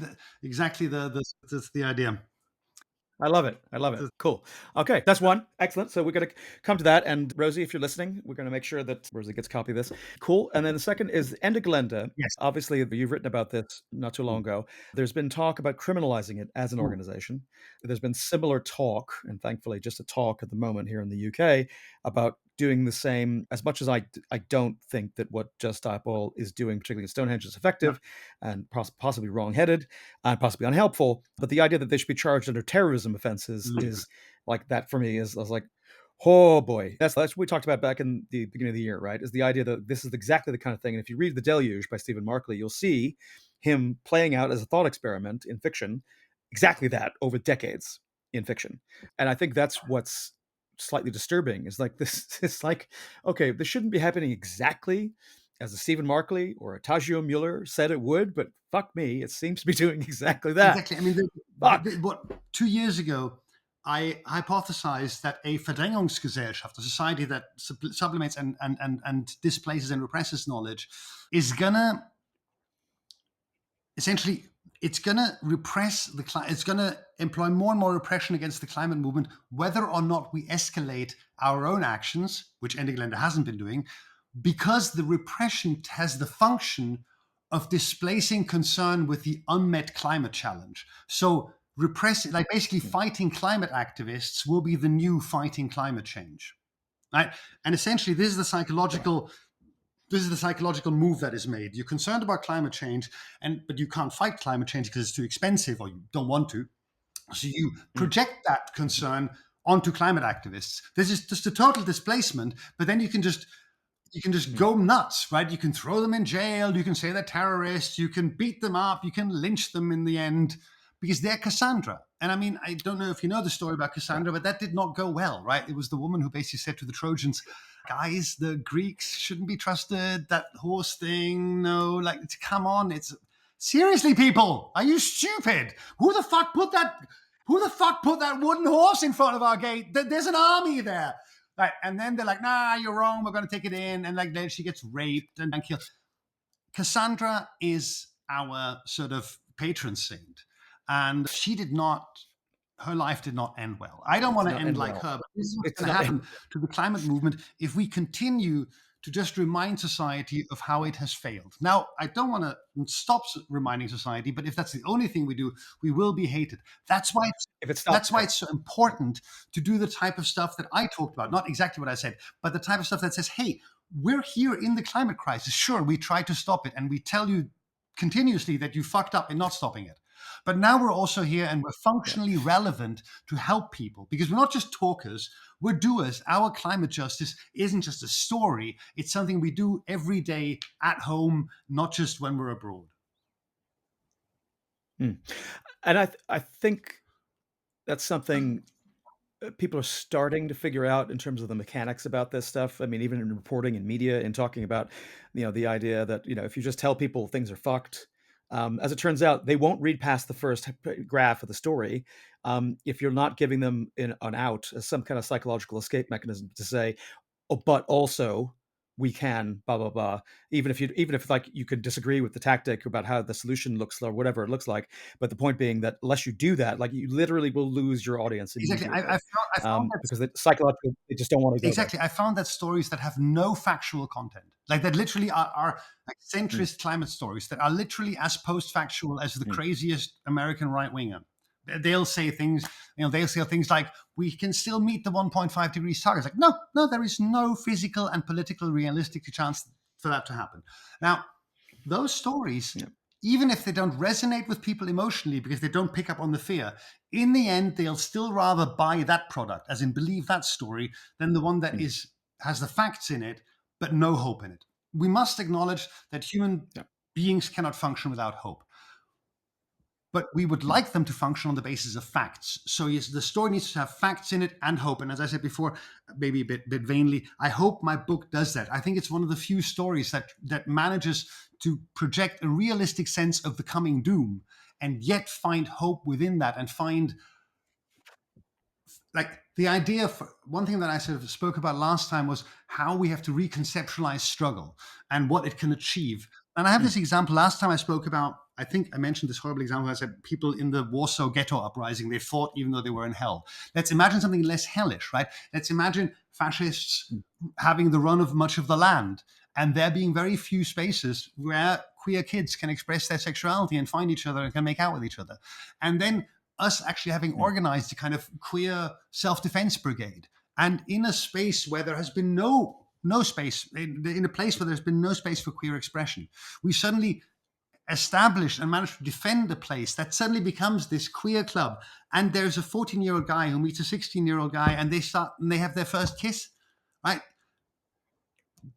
exactly the idea. I love it. I love it. Cool. Okay, that's one. Excellent. So we're going to come to that. And Rosie, if you're listening, we're going to make sure that Rosie gets a copy of this. Cool. And then the second is Enda Glenda. Yes. Obviously, you've written about this not too long Mm, ago. There's been talk about criminalizing it as an mm, organization. There's been similar talk, and thankfully just a talk at the moment here in the UK, about doing the same. As much as I don't think that what Just Stop Oil is doing, particularly in Stonehenge, is yeah, effective and possibly wrong-headed and possibly unhelpful. But the idea that they should be charged under terrorism offenses ludicrous. is like that for me. Is I was like, oh boy, that's what we talked about back in the beginning of the year, right? Is the idea that this is exactly the kind of thing. And if you read The Deluge by Stephen Markley, you'll see him playing out as a thought experiment in fiction, exactly that over decades in fiction. And I think that's what's slightly disturbing. Is like this. It's like, okay, this shouldn't be happening exactly as a Stephen Markley or a Tadzio Müller said it would, but fuck me, it seems to be doing exactly that. Exactly. I mean, Fuck. what 2 years ago, I hypothesized that a Verdrängungsgesellschaft, a society that supplements and displaces and represses knowledge, is gonna essentially it's gonna repress it's gonna employ more and more repression against the climate movement, whether or not we escalate our own actions, which Ende Gelände hasn't been doing, because the repression has the function of displacing concern with the unmet climate challenge. So repressing, like basically fighting climate activists, will be the new fighting climate change, right? And essentially, this is the psychological move that is made. You're concerned about climate change, but you can't fight climate change because it's too expensive or you don't want to. So you Mm, project that concern onto climate activists. This is just a total displacement, but then you can just mm, go nuts, right? You can throw them in jail, you can say they're terrorists, you can beat them up, you can lynch them in the end because they're Cassandra. And I mean, I don't know if you know the story about yeah. Cassandra, but that did not go well, right? It was the woman who basically said to the Trojans, guys, the Greeks shouldn't be trusted. That horse thing, no, like, come on. It's seriously, people, are you stupid? Who the fuck put that wooden horse in front of our gate? There's an army there. Right. And then they're like, nah, you're wrong. We're going to take it in. And like then she gets raped and killed. Cassandra is our sort of patron saint. And her life did not end well. I don't It want did to not end end like well. her, but this is what's It did going to not end. happen to the climate movement if we continue to just remind society of how it has failed. Now, I don't want to stop reminding society, but if that's the only thing we do, we will be hated. That's why it's, If it stops that's why there. it's so important to do the type of stuff that I talked about. Not exactly what I said, but the type of stuff that says, hey, we're here in the climate crisis. Sure, we try to stop it, and we tell you continuously that you fucked up in not stopping it. But now we're also here and we're Yeah. functionally relevant to help people because we're not just talkers, we're doers. Our climate justice isn't just a story, it's something we do every day at home, not just when we're abroad. Mm. And I think that's something people are starting to figure out in terms of the mechanics about this stuff. I mean, even in reporting and media and talking about, the idea that, if you just tell people things are fucked, as it turns out, they won't read past the first graph of the story. If you're not giving them an out as some kind of psychological escape mechanism to say, oh, but also we can blah blah blah. Even if like you could disagree with the tactic about how the solution looks or whatever it looks like, but the point being that unless you do that, like you literally will lose your audience Exactly. immediately, I found that because psychologically they just don't want to go there. exactly. I found that stories that have no factual content, like that literally are like Mm, centrist climate stories that are literally as post-factual as the mm, craziest American right-winger. They'll say things, they'll say things like, we can still meet the 1.5 degrees target. It's like, no, no, there is no physical and political realistic chance for that to happen. Now, those stories, yeah, even if they don't resonate with people emotionally because they don't pick up on the fear, in the end, they'll still rather buy that product, as in believe that story, than the one that mm, has the facts in it, but no hope in it. We must acknowledge that human yeah, beings cannot function without hope. But we would mm, like them to function on the basis of facts. So yes, the story needs to have facts in it and hope. And as I said before, maybe a bit vainly, I hope my book does that. I think it's one of the few stories that manages to project a realistic sense of the coming doom and yet find hope within that and find like the idea for one thing that I sort of spoke about last time was how we have to reconceptualize struggle and what it can achieve. And I have mm, this example last time I spoke about, I think I mentioned this horrible example. I said people in the Warsaw Ghetto uprising, they fought even though they were in hell. Let's imagine something less hellish, right? Let's imagine fascists mm, having the run of much of the land and there being very few spaces where queer kids can express their sexuality and find each other and can make out with each other. And then us actually having mm, organized a kind of queer self-defense brigade, and in a space where there has been no space, in a place where there's been no space for queer expression, we suddenly established and managed to defend a place that suddenly becomes this queer club. And there's a 14-year-old guy who meets a 16-year-old guy, and they have their first kiss, right?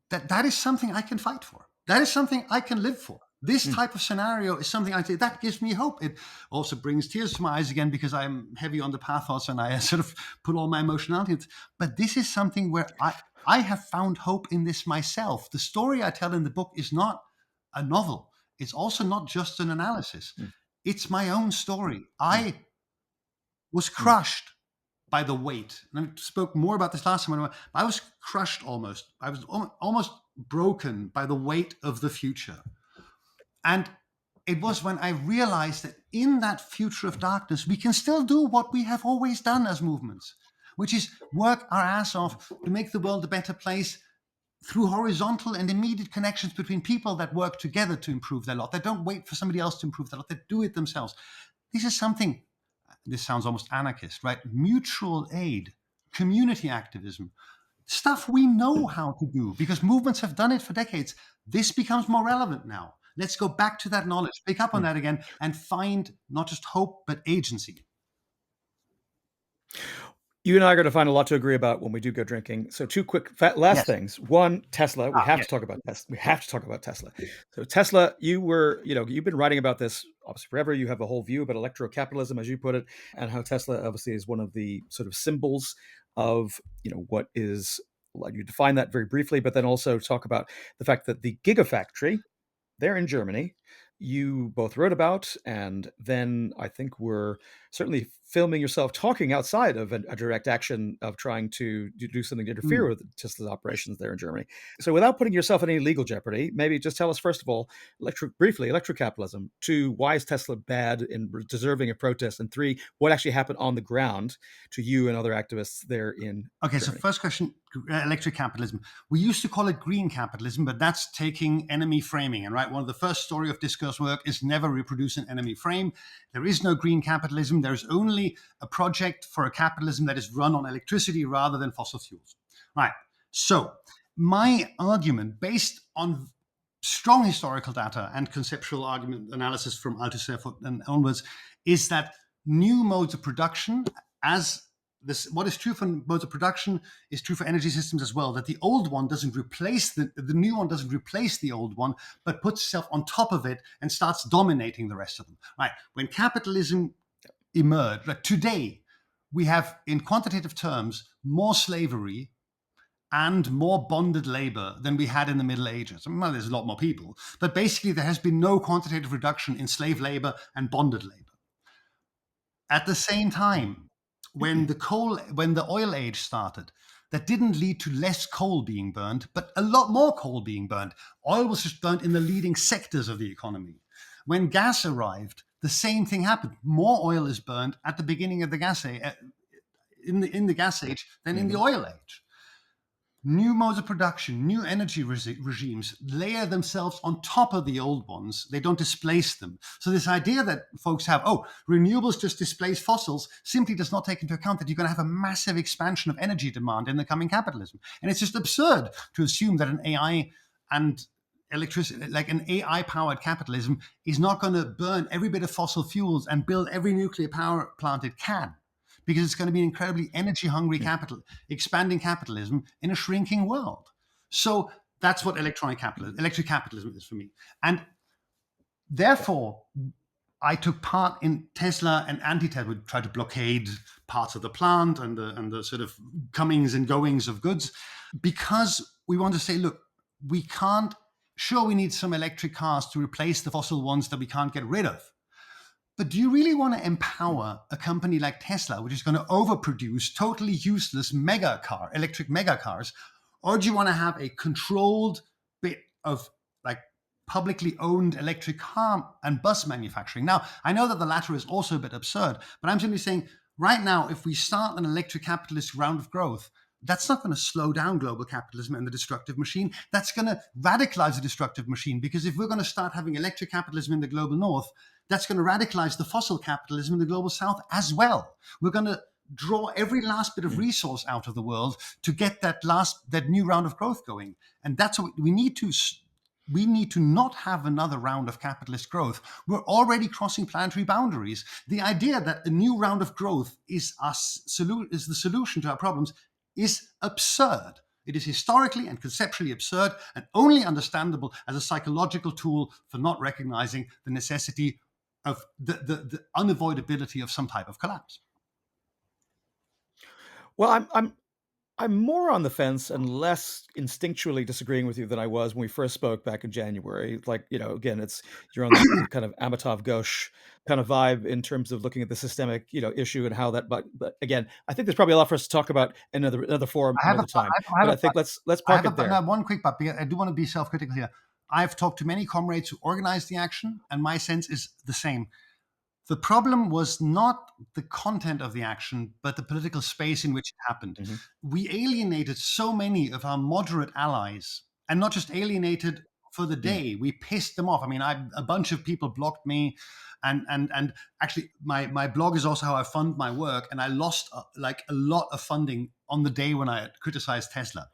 That is something I can fight for. That is something I can live for. This mm. type of scenario is something I say that gives me hope. It also brings tears to my eyes again because I'm heavy on the pathos and I sort of put all my emotionality. But this is something where I have found hope in this myself. The story I tell in the book is not a novel. It's also not just an analysis. Mm, It's my own story. mm, I was mm. crushed by the weight. And I spoke more about this last time. I was crushed almost. I was almost broken by the weight of the future. And it was when I realized that in that future of darkness, we can still do what we have always done as movements, which is work our ass off to make the world a better place through horizontal and immediate connections between people that work together to improve their lot. They don't wait for somebody else to improve their lot. They do it themselves. This is something, this sounds almost anarchist, right? Mutual aid, community activism, stuff we know how to do because movements have done it for decades. This becomes more relevant now. Let's go back to that knowledge, pick up on Mm. that again, and find not just hope, but agency. You and I are going to find a lot to agree about when we do go drinking. So, two quick last Yes. things. One, Tesla. We have Yes. to talk about Tesla. We have to talk about Tesla. So, Tesla, you've been writing about this obviously forever. You have a whole view about electrocapitalism, as you put it, and how Tesla obviously is one of the sort of symbols of what is. You define that very briefly, but then also talk about the fact that the Gigafactory there in Germany, you both wrote about, and then I think were certainly filming yourself talking outside of a direct action of trying to do something to interfere Mm. with Tesla's operations there in Germany. So, without putting yourself in any legal jeopardy, maybe just tell us first of all, briefly, electrocapitalism. Two, why is Tesla bad and deserving of protest? And three, what actually happened on the ground to you and other activists there in Okay, so Germany? first question, electric capitalism. We used to call it green capitalism, but that's taking enemy framing. And right, one of the first story of discourse work is never reproduce an enemy frame. There is no green capitalism. There's only a project for a capitalism that is run on electricity rather than fossil fuels. Right. So my argument, based on strong historical data and conceptual argument analysis from Althusser and onwards, is that new modes of production, as this, what is true for modes of production is true for energy systems as well, that the old one doesn't replace the new one doesn't replace the old one, but puts itself on top of it and starts dominating the rest of them. Right. When capitalism emerged, like today, we have in quantitative terms more slavery and more bonded labor than we had in the Middle Ages. Well, there's a lot more people, but basically there has been no quantitative reduction in slave labor and bonded labor. At the same time, when the oil age started, that didn't lead to less coal being burned, but a lot more coal being burned. Oil was just burnt in the leading sectors of the economy. When gas arrived, the same thing happened. More oil is burned at the beginning of the gas age, in the gas age than in the Mhm. oil age. New modes of production, new energy regimes layer themselves on top of the old ones. They don't displace them. So this idea that folks have, oh, renewables just displace fossils, simply does not take into account that you're going to have a massive expansion of energy demand in the coming capitalism. And it's just absurd to assume that an AI and electricity, like an AI powered capitalism, is not going to burn every bit of fossil fuels and build every nuclear power plant it can, because it's going to be an incredibly energy hungry Mm, capital, expanding capitalism in a shrinking world. So that's what electric capitalism is for me. And yeah. therefore, I took part in Tesla and anti-Tesla would try to blockade parts of the plant and the sort of comings and goings of goods, because we want to say, look, we can't. Sure, we need some electric cars to replace the fossil ones that we can't get rid of. But do you really want to Mm, empower a company like Tesla, which is going to overproduce totally useless electric mega cars? Or do you want to have a controlled bit of like publicly owned electric car and bus manufacturing? Now, I know that the latter is also a bit absurd, but I'm simply saying right now, if we start an electric capitalist round of growth, that's not going to slow down global capitalism and the destructive machine. That's going to radicalize the destructive machine, because if we're going to start having electric capitalism in the global north, that's going to radicalize the fossil capitalism in the global south as well. We're going to draw every last bit of mm. resource out of the world to get that new round of growth going. And that's what we need to. We need to not have another round of capitalist growth. We're already crossing planetary boundaries. The idea that a new round of growth is the solution to our problems is absurd. It is historically and conceptually absurd, and only understandable as a psychological tool for not recognizing the necessity of the unavoidability of some type of collapse. Well, I'm I'm more on the fence and less instinctually disagreeing with you than I was when we first spoke back in January. Like, again, you're on the kind of Amitav Ghosh kind of vibe in terms of looking at the systemic, issue and how that. But again, I think there's probably a lot for us to talk about in another forum, I have a, another time. I have But a, I think let's I park have it a, no, there. one quick but because I do want to be self-critical here. I've talked to many comrades who organized the action, and my sense is the same. The problem was not the content of the action, but the political space in which it happened. Mhm. We alienated so many of our moderate allies, and not just alienated for the Mm. day. We pissed them off. I mean, a bunch of people blocked me, and actually, my blog is also how I fund my work, and I lost like a lot of funding on the day when I criticized Tesla.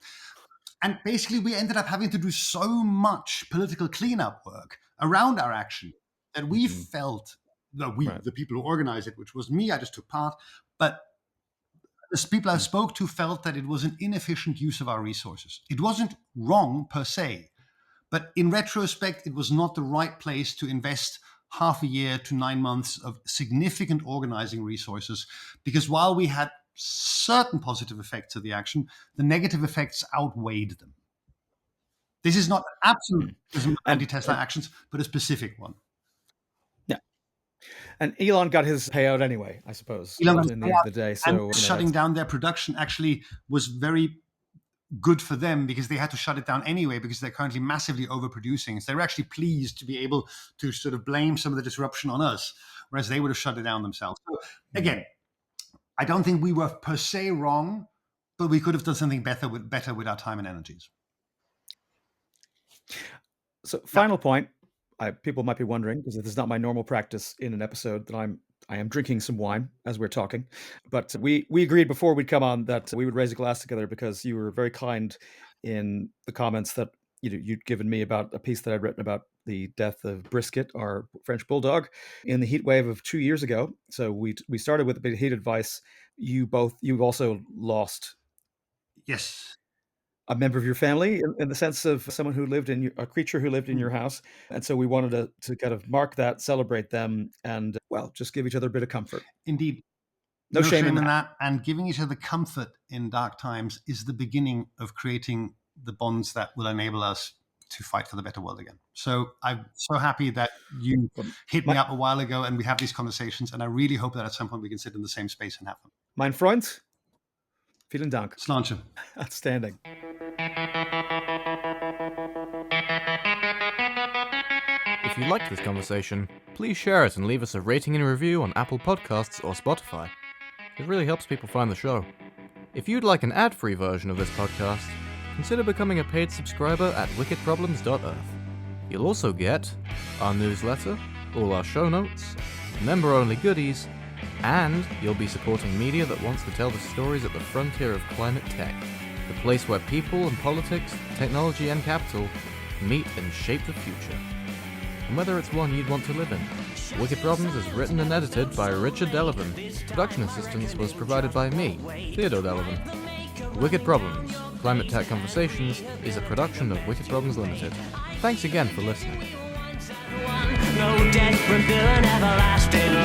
And basically, we ended up having to do so much political cleanup work around our action that we Mhm. felt Right. the people who organized it, which was me, I just took part, but the people I Mm. spoke to felt that it was an inefficient use of our resources. It wasn't wrong per se, but in retrospect, it was not the right place to invest half a year to 9 months of significant organizing resources, because while we had certain positive effects of the action, the negative effects outweighed them. This is not an absolute Mm. criticism of And, anti-Tesla and actions, but a specific one. yeah, and Elon got his payout anyway, I suppose, Elon Musk in the end of the day. and So shutting down their production actually was very good for them because they had to shut it down anyway because they're currently massively overproducing. So they were actually pleased to be able to sort of blame some of the disruption on us, whereas they would have shut it down themselves. So again, I don't think we were per se wrong, but we could have done something better with our time and energies. So final point, people might be wondering, because this is not my normal practice in an episode, that I am drinking some wine as we're talking. But we agreed before we'd come on that we would raise a glass together because you were very kind in the comments that you'd given me about a piece that I'd written about the death of Brisket, our French bulldog, in the heat wave of 2 years ago. So we started with a bit of heat advice. You also lost Yes. a member of your family in the sense of someone who lived in a creature who lived in your house. And so we wanted to kind of mark that, celebrate them, and, well, just give each other a bit of comfort. Indeed. No shame in in that. that. And giving each other comfort in dark times is the beginning of creating the bonds that will enable us to fight for the better world again. So I'm so happy that you hit me My, up a while ago and we have these conversations. And I really hope that at some point we can sit in the same space and have them. mein Freund, vielen Dank. Sláinte. Outstanding. If you liked this conversation, please share it and leave us a rating and review on Apple Podcasts or Spotify. It really helps people find the show. If you'd like an ad-free version of this podcast, consider becoming a paid subscriber at wickedproblems.earth. You'll also get our newsletter, all our show notes, member-only goodies, and you'll be supporting media that wants to tell the stories at the frontier of climate tech, the place where people and politics, technology and capital meet and shape the future. And whether it's one you'd want to live in. Wicked Problems is written and edited by Richard Delevan. Production assistance was provided by me, Theodore Delevan. Wicked Problems, Climate Tech Conversations, is a production of Wicked Problems Limited. Thanks again for listening. No death from feeling everlasting